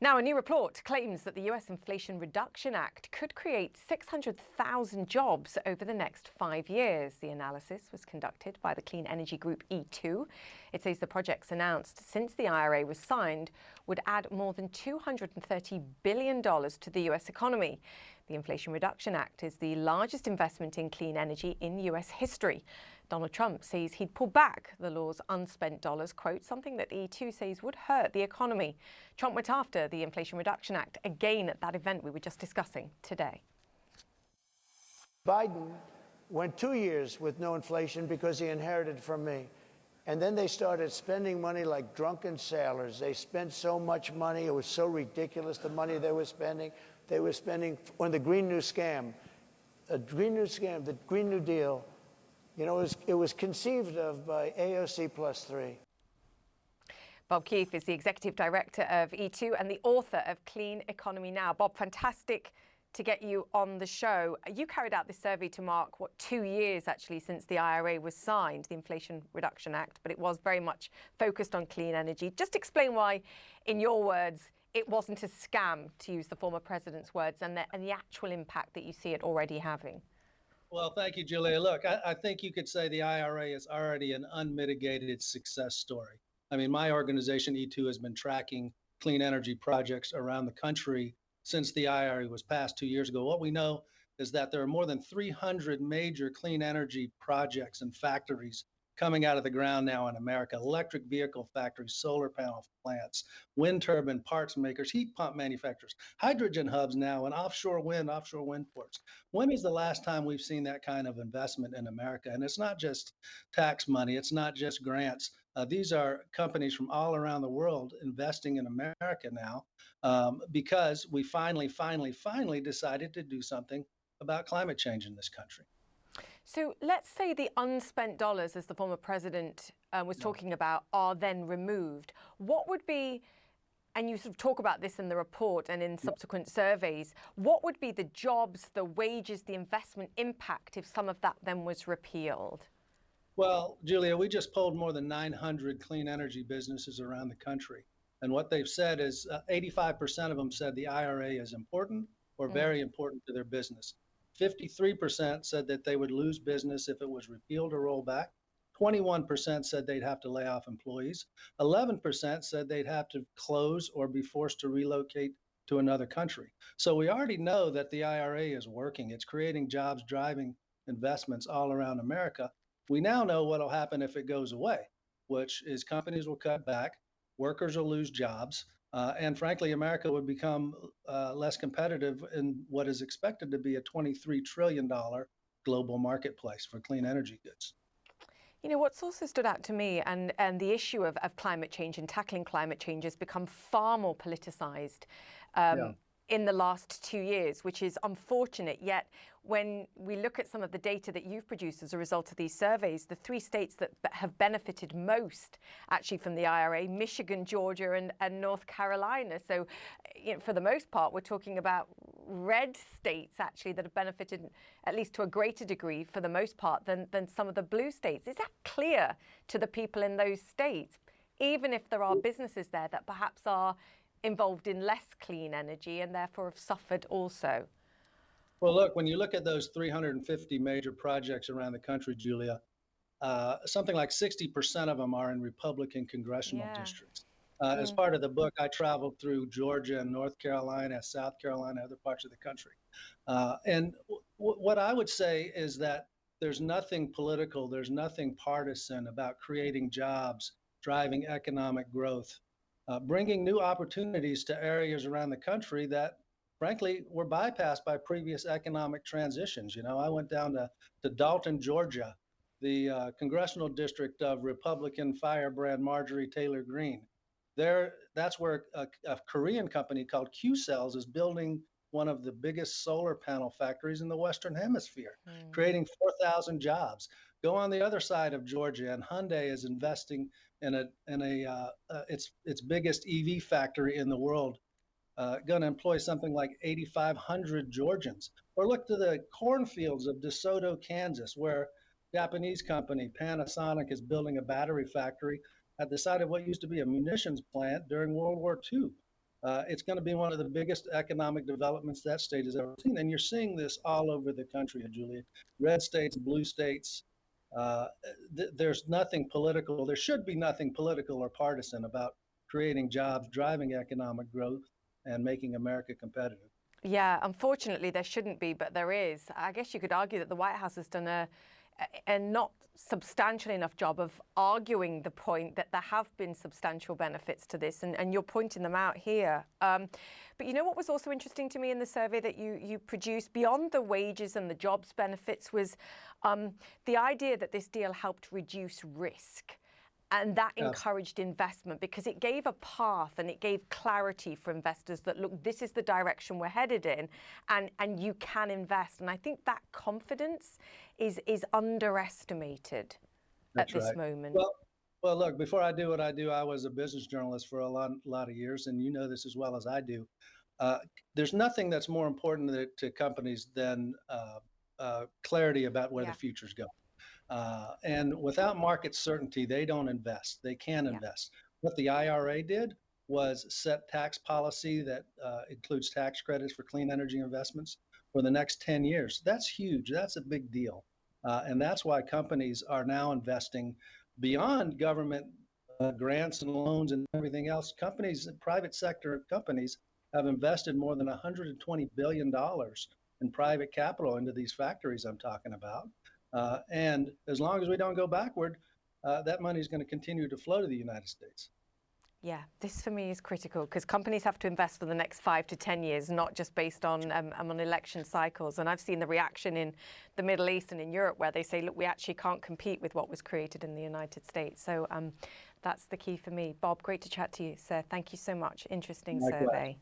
Now, a new report claims that the US Inflation Reduction Act could create 600,000 jobs over the next 5 years. The analysis was conducted by the clean energy group E2. It says the projects announced since the IRA was signed would add more than $230 billion to the US economy. The Inflation Reduction Act is the largest investment in clean energy in US history. Donald Trump says he'd pull back the law's unspent dollars, quote, something that E2 says would hurt the economy. Trump went after the Inflation Reduction Act again at that event we were just discussing today. Biden went 2 years with no inflation because he inherited from me. And then they started spending money like drunken sailors. They spent so much money. It was so ridiculous, the money they were spending. They were spending on the Green New Scam. The Green New Deal. You know, it was conceived of by AOC plus 3. Bob Keefe is the Executive Director of E2 and the author of Clean Economy Now. Bob, fantastic to get you on the show. You carried out this survey to mark, 2 years actually since the IRA was signed, the Inflation Reduction Act, but it was very much focused on clean energy. Just explain why, in your words, it wasn't a scam, to use the former president's words, and the actual impact that you see it already having. Well, thank you, Julia. Look, I think you could say the IRA is already an unmitigated success story. I mean, my organization, E2, has been tracking clean energy projects around the country since the IRA was passed 2 years ago. What we know is that there are more than 300 major clean energy projects and factories coming out of the ground now in America: electric vehicle factories, solar panel plants, wind turbine parts makers, heat pump manufacturers, hydrogen hubs now, and offshore wind ports. When is the last time we've seen that kind of investment in America? And it's not just tax money, it's not just grants. These are companies from all around the world investing in America now because we finally decided to do something about climate change in this country. So let's say the unspent dollars, as the former president was talking about, are then removed. What would be, and you sort of talk about this in the report and in subsequent surveys, what would be the jobs, the wages, the investment impact if some of that then was repealed? Well, Julia, we just polled more than 900 clean energy businesses around the country. And what they've said is 85% of them said the IRA is important or very important to their business. 53% said that they would lose business if it was repealed or rolled back. 21% said they'd have to lay off employees. 11% said they'd have to close or be forced to relocate to another country. So we already know that the IRA is working. It's creating jobs, driving investments all around America. We now know what will happen if it goes away, which is companies will cut back, workers will lose jobs, and frankly, America would become less competitive in what is expected to be a $23 trillion global marketplace for clean energy goods. You know, what's also stood out to me, and the issue of climate change and tackling climate change has become far more politicized in the last 2 years, which is unfortunate. Yet when we look at some of the data that you've produced as a result of these surveys, the 3 states that have benefited most actually from the IRA, Michigan, Georgia, and North Carolina. So, you know, for the most part, we're talking about red states actually that have benefited at least to a greater degree for the most part than some of the blue states. Is that clear to the people in those states, even if there are businesses there that perhaps are involved in less clean energy and therefore have suffered also? Well, look, when you look at those 350 major projects around the country, Julia, something like 60% of them are in Republican congressional districts. As part of the book, I traveled through Georgia and North Carolina, South Carolina, other parts of the country. And what I would say is that there's nothing political, there's nothing partisan about creating jobs, driving economic growth, bringing new opportunities to areas around the country that, frankly, were bypassed by previous economic transitions. You know, I went down to Dalton, Georgia, the congressional district of Republican firebrand Marjorie Taylor Greene. That's where a Korean company called Q-Cells is building one of the biggest solar panel factories in the Western Hemisphere, creating 4,000 jobs. Go on the other side of Georgia, and Hyundai is investing in its biggest EV factory in the world, going to employ something like 8,500 Georgians. Or look to the cornfields of DeSoto, Kansas, where Japanese company Panasonic is building a battery factory at the site of what used to be a munitions plant during World War II. it's going to be one of the biggest economic developments that state has ever seen. And you're seeing this all over the country, Julia. Red states, blue states. There's nothing political. There should be nothing political or partisan about creating jobs, driving economic growth, and making America competitive. Yeah, unfortunately, there shouldn't be, but there is. I guess you could argue that the White House has done a not substantial enough job of arguing the point that there have been substantial benefits to this, and you're pointing them out here. But you know what was also interesting to me in the survey that you produced, beyond the wages and the jobs benefits, was the idea that this deal helped reduce risk. And that encouraged investment because it gave a path and it gave clarity for investors that, look, this is the direction we're headed in, and you can invest. And I think that confidence is underestimated at this moment. Well, look, before I do what I do, I was a business journalist for a lot of years, and you know this as well as I do. There's nothing that's more important to companies than clarity about where the future's going. And without market certainty, they don't invest. They can't invest. What the IRA did was set tax policy that includes tax credits for clean energy investments for the next 10 years. That's huge. That's a big deal. And that's why companies are now investing beyond government grants and loans and everything else. Companies, private sector companies, have invested more than $120 billion in private capital into these factories I'm talking about. And as long as we don't go backward, that money is going to continue to flow to the United States. Yeah, this for me is critical because companies have to invest for the next 5 to 10 years, not just based on election cycles. And I've seen the reaction in the Middle East and in Europe where they say, look, we actually can't compete with what was created in the United States. So that's the key for me. Bob, great to chat to you, sir. Thank you so much. Interesting survey.